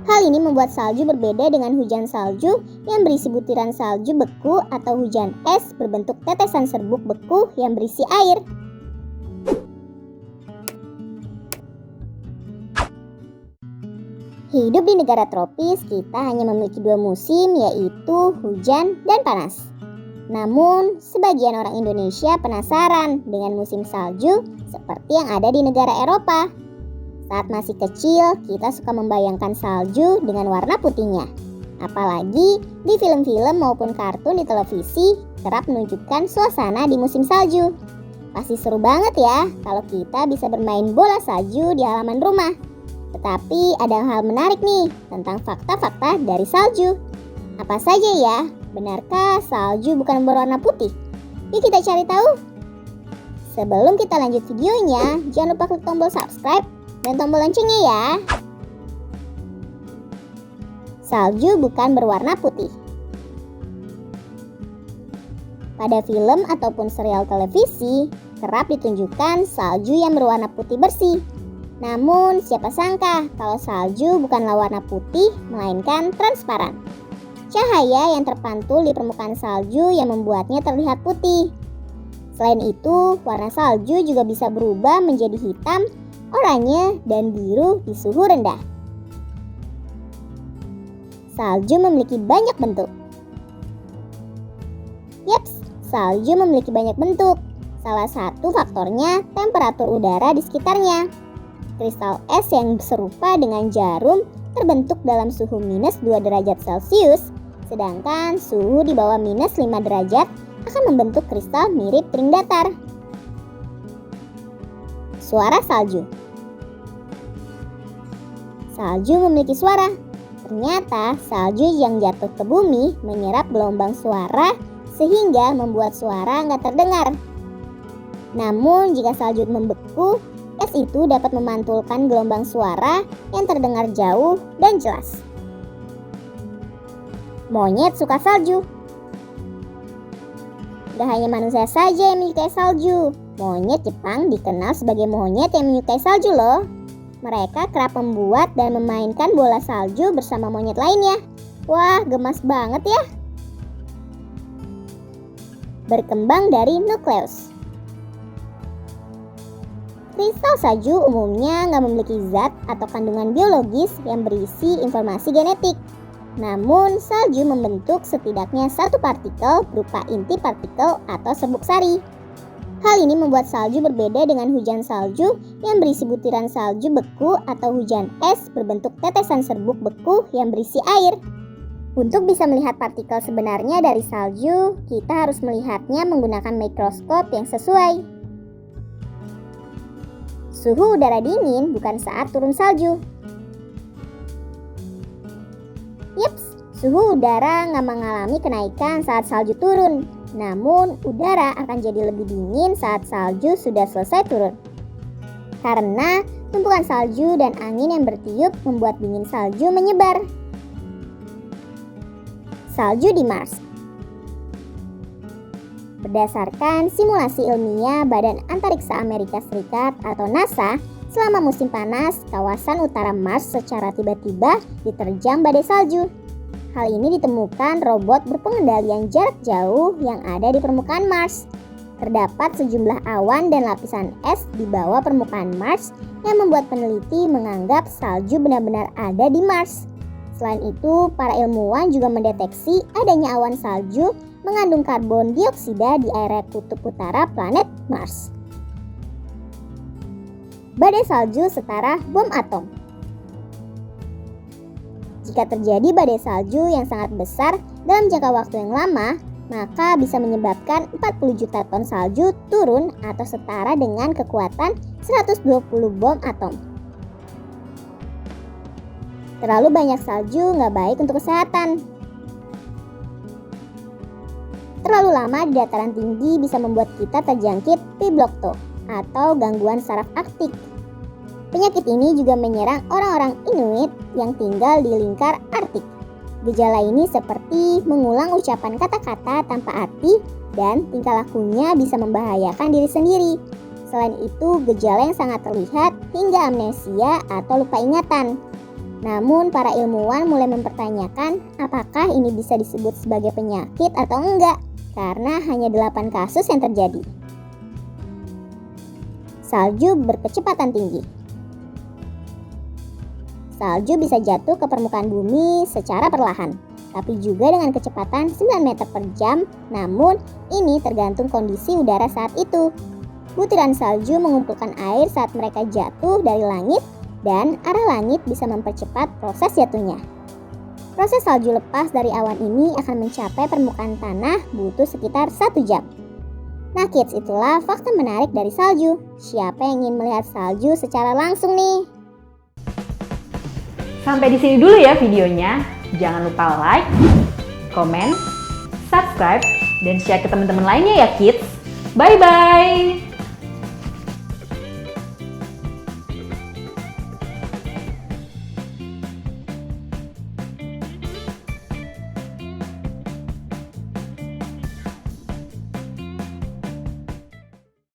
Hal ini membuat salju berbeda dengan hujan salju yang berisi butiran salju beku atau hujan es berbentuk tetesan serbuk beku yang berisi air. Hidup di negara tropis, kita hanya memiliki dua musim, yaitu hujan dan panas. Namun, sebagian orang Indonesia penasaran dengan musim salju seperti yang ada di negara Eropa. Saat masih kecil, kita suka membayangkan salju dengan warna putihnya. Apalagi di film-film maupun kartun di televisi kerap menunjukkan suasana di musim salju. Pasti seru banget ya kalau kita bisa bermain bola salju di halaman rumah. Tetapi ada hal menarik nih tentang fakta-fakta dari salju. Apa saja ya? Benarkah salju bukan berwarna putih? Yuk kita cari tahu. Sebelum kita lanjut videonya, jangan lupa klik tombol subscribe dan tombol loncengnya ya. Salju bukan berwarna putih. Pada film ataupun serial televisi, kerap ditunjukkan salju yang berwarna putih bersih. Namun, siapa sangka kalau salju bukanlah warna putih, melainkan transparan. Cahaya yang terpantul di permukaan salju yang membuatnya terlihat putih. Selain itu, warna salju juga bisa berubah menjadi hitam, oranye, dan biru di suhu rendah. Salju memiliki banyak bentuk. Yaps, salju memiliki banyak bentuk. Salah satu faktornya temperatur udara di sekitarnya. Kristal es yang serupa dengan jarum terbentuk dalam suhu minus 2 derajat Celcius, sedangkan suhu di bawah minus 5 derajat akan membentuk kristal mirip piring datar. Suara salju. Salju memiliki suara. Ternyata salju yang jatuh ke bumi menyerap gelombang suara sehingga membuat suara nggak terdengar. Namun jika salju membeku, es itu dapat memantulkan gelombang suara yang terdengar jauh dan jelas. Monyet suka salju. Gak hanya manusia saja yang menyukai salju. Monyet Jepang dikenal sebagai monyet yang menyukai salju loh. Mereka kerap membuat dan memainkan bola salju bersama monyet lainnya. Wah, gemas banget ya. Berkembang dari nukleus. Kristal salju umumnya nggak memiliki zat atau kandungan biologis yang berisi informasi genetik. Namun, salju membentuk setidaknya satu partikel berupa inti partikel atau serbuk sari. Hal ini membuat salju berbeda dengan hujan salju yang berisi butiran salju beku atau hujan es berbentuk tetesan serbuk beku yang berisi air. Untuk bisa melihat partikel sebenarnya dari salju, kita harus melihatnya menggunakan mikroskop yang sesuai. Suhu udara dingin bukan saat turun salju. Yups, suhu udara nggak mengalami kenaikan saat salju turun. Namun, udara akan jadi lebih dingin saat salju sudah selesai turun. Karena tumpukan salju dan angin yang bertiup membuat dingin salju menyebar. Salju di Mars. Berdasarkan simulasi ilmiah Badan Antariksa Amerika Serikat atau NASA, selama musim panas, kawasan utara Mars secara tiba-tiba diterjang badai salju. Hal ini ditemukan robot berpengendalian jarak jauh yang ada di permukaan Mars. Terdapat sejumlah awan dan lapisan es di bawah permukaan Mars yang membuat peneliti menganggap salju benar-benar ada di Mars. Selain itu, para ilmuwan juga mendeteksi adanya awan salju mengandung karbon dioksida di area kutub utara planet Mars. Badai salju setara bom atom. Jika terjadi badai salju yang sangat besar dalam jangka waktu yang lama, maka bisa menyebabkan 40 juta ton salju turun atau setara dengan kekuatan 120 bom atom. Terlalu banyak salju nggak baik untuk kesehatan. Terlalu lama di dataran tinggi bisa membuat kita terjangkit piblokto atau gangguan saraf arktik. Penyakit ini juga menyerang orang-orang Inuit yang tinggal di lingkar Arktik. Gejala ini seperti mengulang ucapan kata-kata tanpa arti dan tingkah lakunya bisa membahayakan diri sendiri. Selain itu, gejala yang sangat terlihat hingga amnesia atau lupa ingatan. Namun para ilmuwan mulai mempertanyakan apakah ini bisa disebut sebagai penyakit atau enggak, karena hanya 8 kasus yang terjadi. Salju berkecepatan tinggi. Salju bisa jatuh ke permukaan bumi secara perlahan, tapi juga dengan kecepatan 9 meter per jam, namun ini tergantung kondisi udara saat itu. Butiran salju mengumpulkan air saat mereka jatuh dari langit, dan arah langit bisa mempercepat proses jatuhnya. Proses salju lepas dari awan ini akan mencapai permukaan tanah butuh sekitar 1 jam. Nah kids, itulah fakta menarik dari salju. Siapa yang ingin melihat salju secara langsung nih? Sampai di sini dulu ya videonya. Jangan lupa like, komen, subscribe, dan share ke teman-teman lainnya ya kids. Bye-bye!